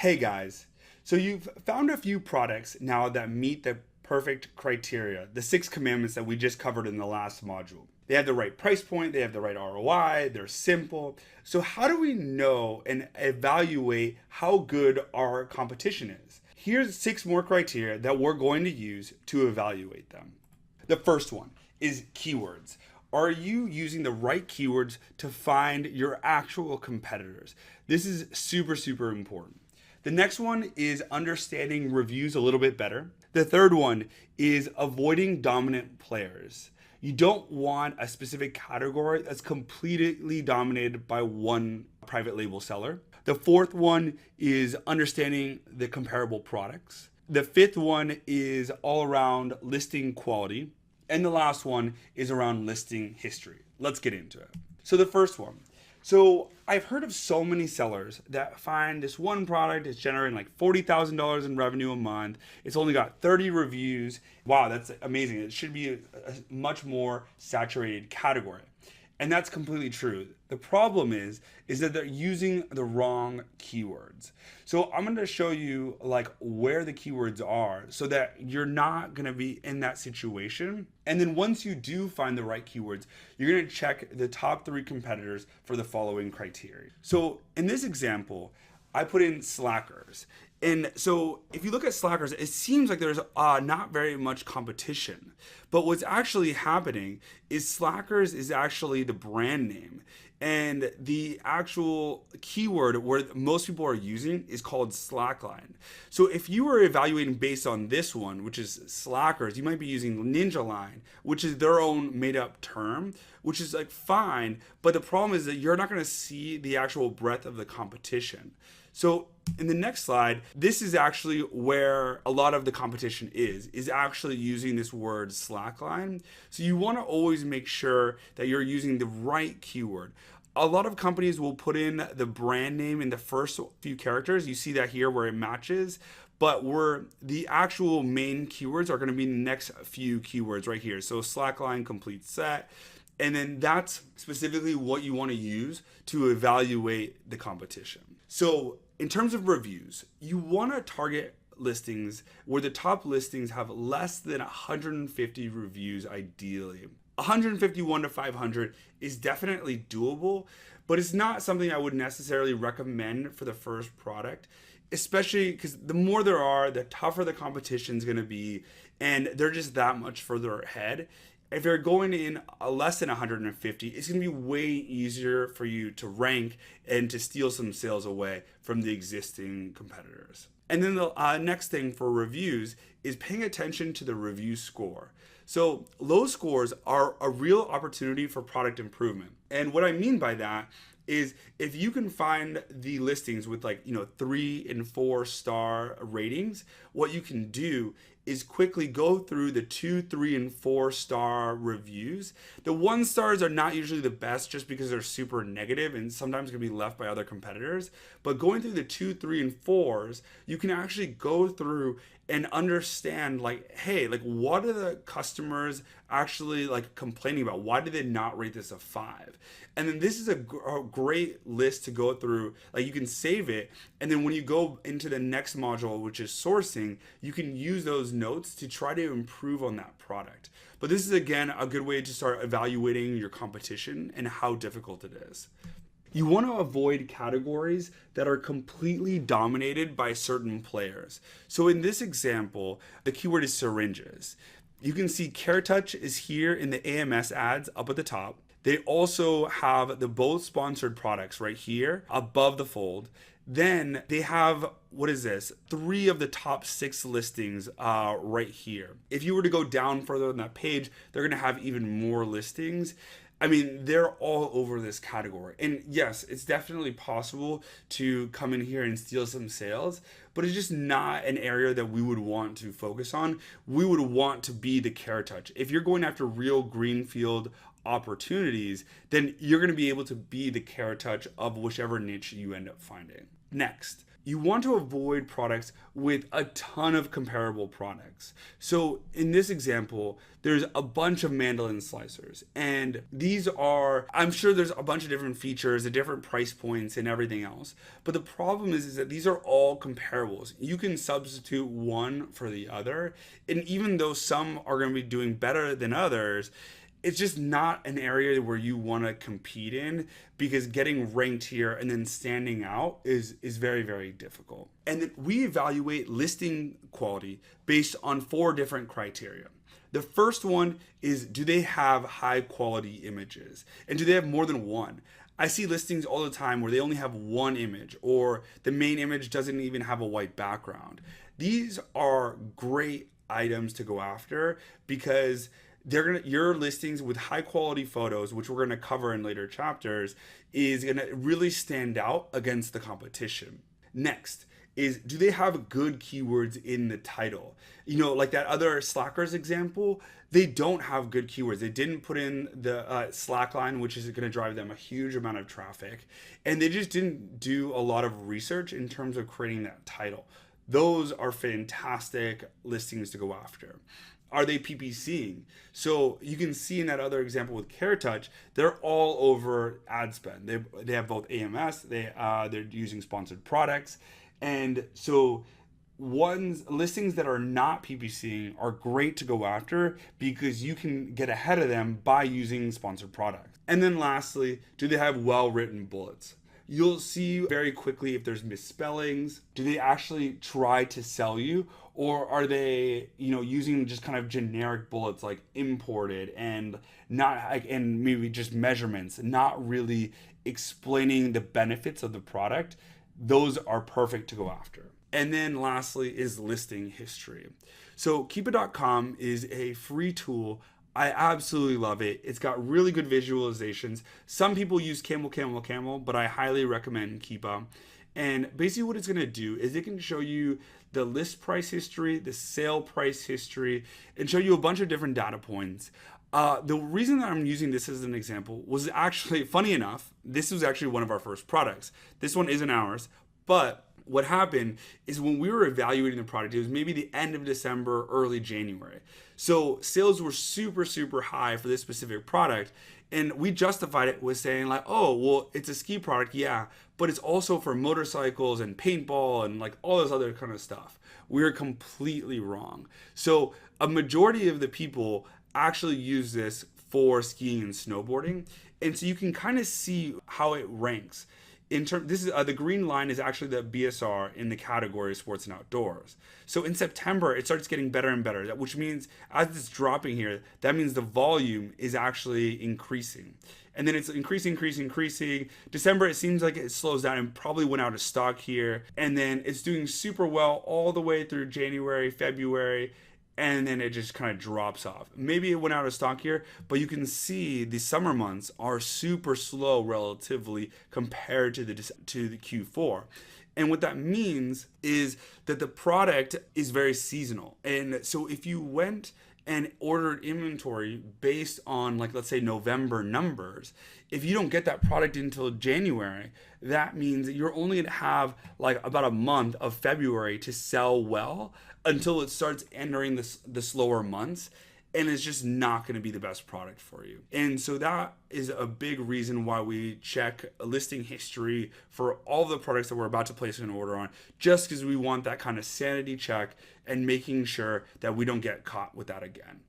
Hey guys, so you've found a few products now that meet the perfect criteria, the 6 commandments that we just covered in the last module. They have the right price point, they have the right ROI, they're simple. So, how do we know and evaluate how good our competition is? Here's 6 more criteria that we're going to use to evaluate them. The first one is keywords. Are you using the right keywords to find your actual competitors? This is super, super important. The next one is understanding reviews a little bit better. The third one is avoiding dominant players. You don't want a specific category that's completely dominated by one private label seller. The fourth one is understanding the comparable products. The fifth one is all around listing quality. And the last one is around listing history. Let's get into it. So the first one. So I've heard of so many sellers that find this one product is generating like $40,000 in revenue a month. It's only got 30 reviews. Wow, that's amazing. It should be a much more saturated category. And that's completely true. The problem is that they're using the wrong keywords. So I'm going to show you like where the keywords are so that you're not going to be in that situation. And then once you do find the right keywords, you're going to check the top 3 competitors for the following criteria. So in this example, I put in Slackers. And so if you look at Slackers, it seems like there's not very much competition. But what's actually happening is Slackers is actually the brand name. And the actual keyword where most people are using is called Slackline. So if you were evaluating based on this one, which is Slackers, you might be using NinjaLine, which is their own made up term, which is like fine. But the problem is that you're not going to see the actual breadth of the competition. So in the next slide, this is actually where a lot of the competition is actually using this word Slackline. So you want to always make sure that you're using the right keyword. A lot of companies will put in the brand name in the first few characters. You see that here where it matches. But where the actual main keywords are going to be the next few keywords right here. So Slackline complete set. And then that's specifically what you want to use to evaluate the competition. So in terms of reviews, you want to target listings where the top listings have less than 150 reviews ideally. 151 to 500 is definitely doable, but it's not something I would necessarily recommend for the first product, especially because the more there are, the tougher the competition is going to be, and they're just that much further ahead. If you're going in less than 150, it's going to be way easier for you to rank and to steal some sales away from the existing competitors. And then the next thing for reviews is paying attention to the review score. So low scores are a real opportunity for product improvement. And what I mean by that is if you can find the listings with 3 and 4 star ratings, what you can do is quickly go through the 2, 3, and 4 star reviews. The 1 stars are not usually the best just because they're super negative and sometimes can be left by other competitors. But going through the 2, 3, and 4s, you can actually go through and understand hey, what are the customers actually complaining about? Why did they not rate this a 5? And then this is a great list to go through. You can save it, and then when you go into the next module, which is sourcing, you can use those notes to try to improve on that product. But this is again a good way to start evaluating your competition and how difficult it is. You want to avoid categories that are completely dominated by certain players. So in this example, the keyword is syringes. You can see CareTouch is here in the AMS ads up at the top. They also have the both sponsored products right here above the fold. Then they have, what is this? 3 of the top 6 listings right here. If you were to go down further on that page, they're going to have even more listings. I mean, they're all over this category. And yes, it's definitely possible to come in here and steal some sales, but it's just not an area that we would want to focus on. We would want to be the CareTouch. If you're going after real greenfield opportunities, then you're going to be able to be the CareTouch of whichever niche you end up finding. Next, You want to avoid products with a ton of comparable products. So in this example, there's a bunch of mandolin slicers, and these are, I'm sure there's a bunch of different features, at different price points and everything else. But the problem is that these are all comparables. You can substitute one for the other. And even though some are going to be doing better than others, it's just not an area where you want to compete in, because getting ranked here and then standing out is very, very difficult. And then we evaluate listing quality based on 4 different criteria. The first one is, do they have high quality images, and do they have more than one? I see listings all the time where they only have one image, or the main image doesn't even have a white background. These are great items to go after, because your listings with high quality photos, which we're going to cover in later chapters, is going to really stand out against the competition. Next is, do they have good keywords in the title? Like that other Slackers example, they don't have good keywords. They didn't put in the slackline, which is going to drive them a huge amount of traffic, and they just didn't do a lot of research in terms of creating that title. Those are fantastic listings to go after. Are they PPCing? So you can see in that other example with CareTouch, they're all over ad spend. They have both AMS, they're using sponsored products. And so listings that are not PPCing are great to go after, because you can get ahead of them by using sponsored products. And then lastly, do they have well-written bullets? You'll see very quickly if there's misspellings. Do they actually try to sell you, or are they, using just kind of generic bullets like imported and maybe just measurements, not really explaining the benefits of the product? Those are perfect to go after. And then lastly is listing history. So Keepa.com is a free tool. I absolutely love it. It's got really good visualizations. Some people use Camel, but I highly recommend Keepa. And basically what it's going to do is it can show you the list price history, the sale price history, and show you a bunch of different data points. The reason that I'm using this as an example was actually, funny enough, this was actually one of our first products. This one isn't ours, but what happened is when we were evaluating the product, it was maybe the end of December, early January. So sales were super, super high for this specific product. And we justified it with saying like, oh, well, it's a ski product, yeah, but it's also for motorcycles and paintball and like all this other kind of stuff. We were completely wrong. So a majority of the people actually use this for skiing and snowboarding. And so you can kind of see how it ranks. This is the green line is actually the BSR in the category of sports and outdoors. So in September, it starts getting better and better, which means as it's dropping here, that means the volume is actually increasing. And then it's increasing. December, it seems like it slows down and probably went out of stock here. And then it's doing super well all the way through January, February, and then it just kind of drops off. Maybe it went out of stock here, but you can see the summer months are super slow relatively compared to the Q4. And what that means is that the product is very seasonal. And so if you went and ordered inventory based on, like, let's say November numbers, if you don't get that product until January, that means that you're only going to have like about a month of February to sell well until it starts entering the slower months. And it's just not going to be the best product for you. And so that is a big reason why we check a listing history for all the products that we're about to place an order on, just because we want that kind of sanity check and making sure that we don't get caught with that again.